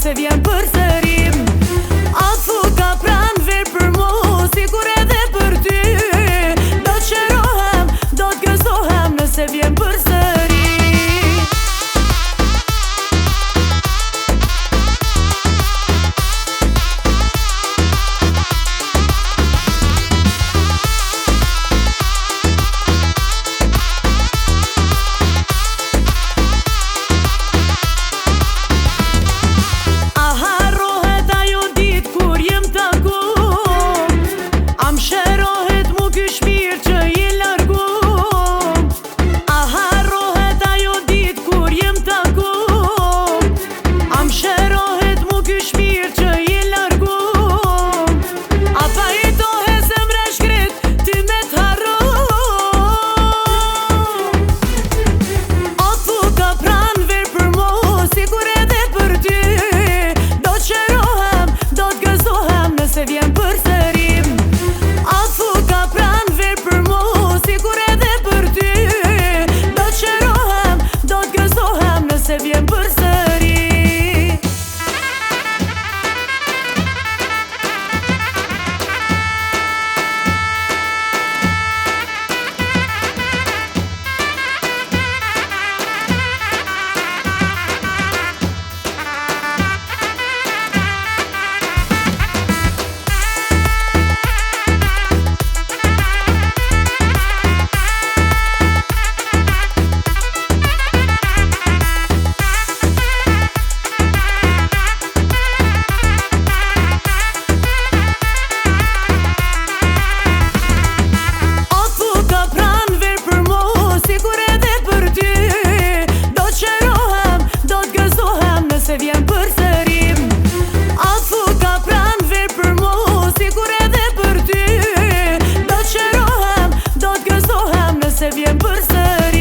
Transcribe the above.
nëse vjen përsërim. Atë fuka pran ver për mu, sikur edhe për ty. Do të qërohem, do të gëzohem nëse vjen përsërim. Se vjen përsërim. Atë fuka pran ver për mu, sikur edhe për ty. Do të qërohem, do të gëzohem nëse vjen përsëri. Se vjen përsërim. Atë fuka pran ver për mu, sikur edhe për ty. Do të qërohem, do të gëzohem nëse vjen përsërim.